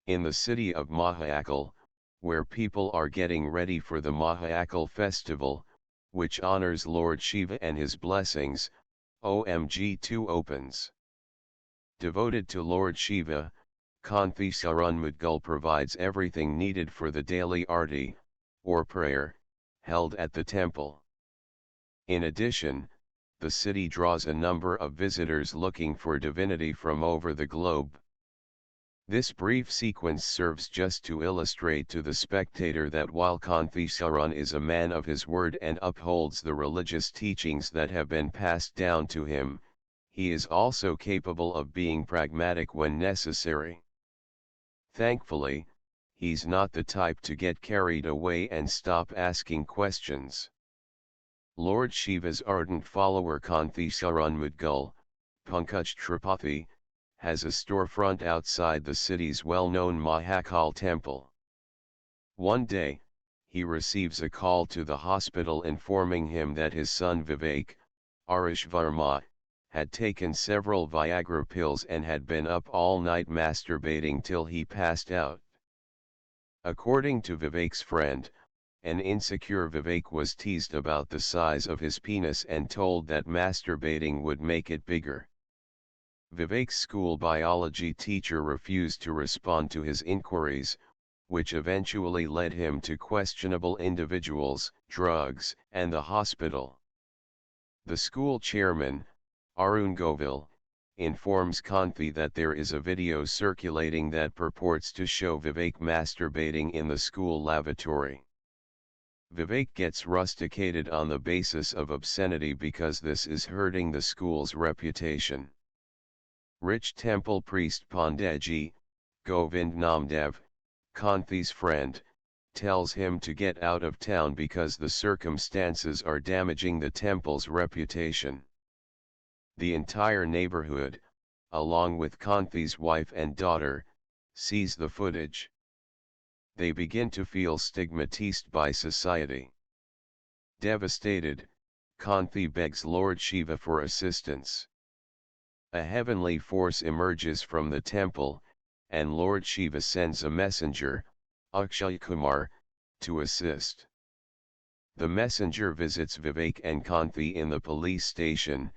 In the city of Mahayakal, where people are getting ready for the Mahayakal festival, which honors Lord Shiva and his blessings, OMG2 opens. Devoted to Lord Shiva, Kanti Sharan Mudgal provides everything needed for the daily arti, or prayer, held at the temple. In addition, the city draws a number of visitors looking for divinity from over the globe. This brief sequence serves just to illustrate to the spectator that while Kanti Sharan is a man of his word and upholds the religious teachings that have been passed down to him, he is also capable of being pragmatic when necessary. Thankfully, he's not the type to get carried away and stop asking questions. Lord Shiva's ardent follower Kanti Sharan Mudgal, Pankaj Tripathi, has a storefront outside the city's well-known Mahakal temple. One day, he receives a call to the hospital informing him that his son Vivek, Arish Varma, had taken several Viagra pills and had been up all night masturbating till he passed out. According to Vivek's friend, an insecure Vivek was teased about the size of his penis and told that masturbating would make it bigger. Vivek's school biology teacher refused to respond to his inquiries, which eventually led him to questionable individuals, drugs, and the hospital. The school chairman, Arun Govil, informs Kanti that there is a video circulating that purports to show Vivek masturbating in the school lavatory. Vivek gets rusticated on the basis of obscenity because this is hurting the school's reputation. Rich temple priest Panditji, Govind Namdev, Kanti's friend, tells him to get out of town because the circumstances are damaging the temple's reputation. The entire neighborhood, along with Kanti's wife and daughter, sees the footage. They begin to feel stigmatized by society. Devastated, Kanti begs Lord Shiva for assistance. A heavenly force emerges from the temple, and Lord Shiva sends a messenger, Akshay Kumar, to assist. The messenger visits Vivek and Kanti in the police station,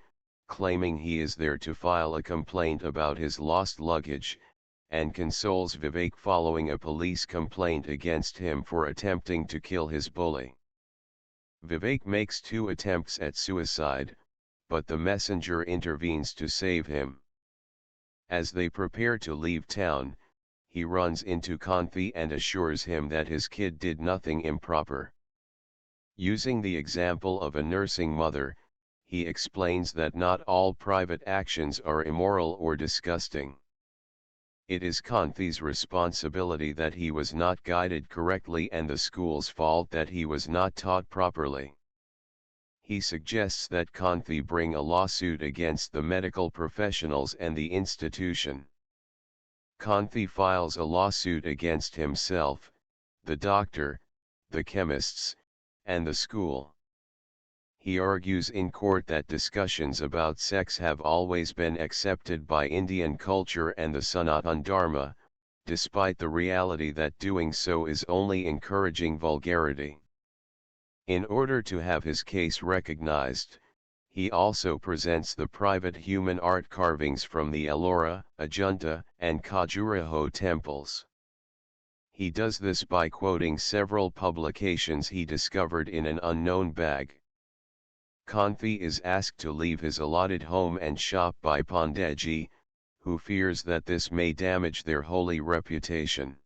claiming he is there to file a complaint about his lost luggage, and consoles Vivek following a police complaint against him for attempting to kill his bully. Vivek makes 2 attempts at suicide, but the messenger intervenes to save him. As they prepare to leave town, he runs into Kanti and assures him that his kid did nothing improper. Using the example of a nursing mother, he explains that not all private actions are immoral or disgusting. It is Kanti's responsibility that he was not guided correctly and the school's fault that he was not taught properly. He suggests that Kanti bring a lawsuit against the medical professionals and the institution. Kanti files a lawsuit against himself, the doctor, the chemists, and the school. He argues in court that discussions about sex have always been accepted by Indian culture and the Sanatan Dharma, despite the reality that doing so is only encouraging vulgarity. In order to have his case recognized, he also presents the private human art carvings from the Ellora, Ajunta, and Khajuraho temples. He does this by quoting several publications he discovered in an unknown bag. Kanti is asked to leave his allotted home and shop by Panditji, who fears that this may damage their holy reputation.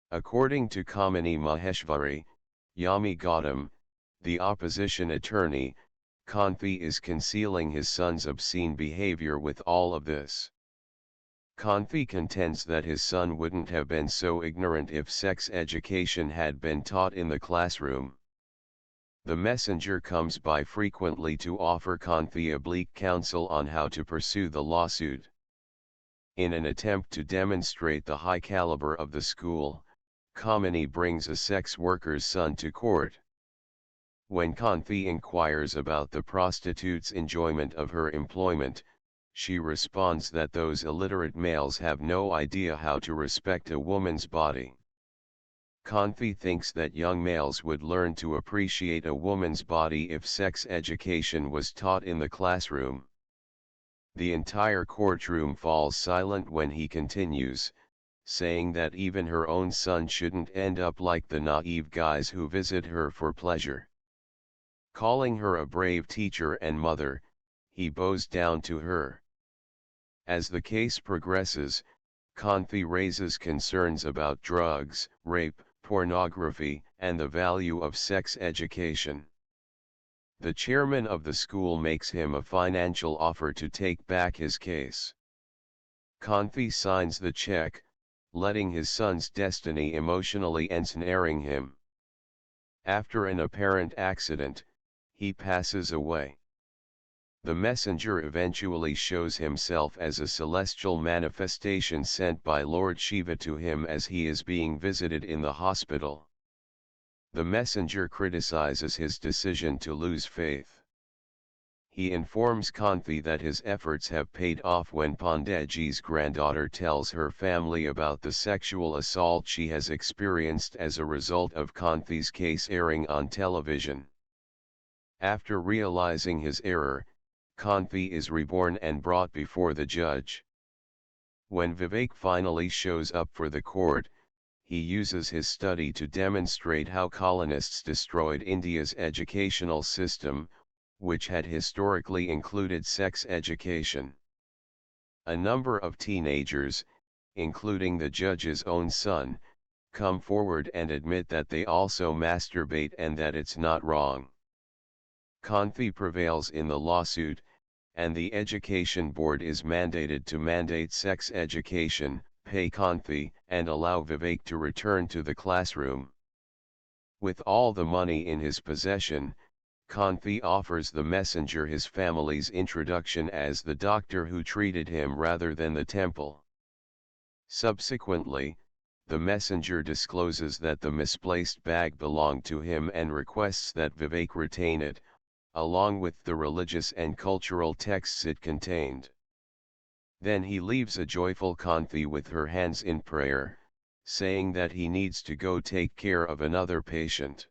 According to Kamini Maheshwari, Yami Gautam, the opposition attorney, Kanti is concealing his son's obscene behavior with all of this. Kanti contends that his son wouldn't have been so ignorant if sex education had been taught in the classroom. The messenger comes by frequently to offer Kanti oblique counsel on how to pursue the lawsuit. In an attempt to demonstrate the high caliber of the school, Kamini brings a sex worker's son to court. When Kanti inquires about the prostitute's enjoyment of her employment, she responds that those illiterate males have no idea how to respect a woman's body. Kanti thinks that young males would learn to appreciate a woman's body if sex education was taught in the classroom. The entire courtroom falls silent when he continues, saying that even her own son shouldn't end up like the naive guys who visit her for pleasure. Calling her a brave teacher and mother, he bows down to her. As the case progresses, Kanti raises concerns about drugs, rape, pornography, and the value of sex education. The chairman of the school makes him a financial offer to take back his case. Kanti signs the check, letting his son's destiny emotionally ensnaring him. After an apparent accident, he passes away. The messenger eventually shows himself as a celestial manifestation sent by Lord Shiva to him as he is being visited in the hospital. The messenger criticizes his decision to lose faith. He informs Kanti that his efforts have paid off when Panditji's granddaughter tells her family about the sexual assault she has experienced as a result of Kanti's case airing on television. After realizing his error, Kanti is reborn and brought before the judge. When Vivek finally shows up for the court, he uses his study to demonstrate how colonists destroyed India's educational system, which had historically included sex education. A number of teenagers, including the judge's own son, come forward and admit that they also masturbate and that it's not wrong. Kanti prevails in the lawsuit, and the Education Board is mandated to mandate sex education, pay Kanti, and allow Vivek to return to the classroom. With all the money in his possession, Kanti offers the messenger his family's introduction as the doctor who treated him rather than the temple. Subsequently, the messenger discloses that the misplaced bag belonged to him and requests that Vivek retain it, along with the religious and cultural texts it contained. Then he leaves a joyful Kanti with her hands in prayer, saying that he needs to go take care of another patient.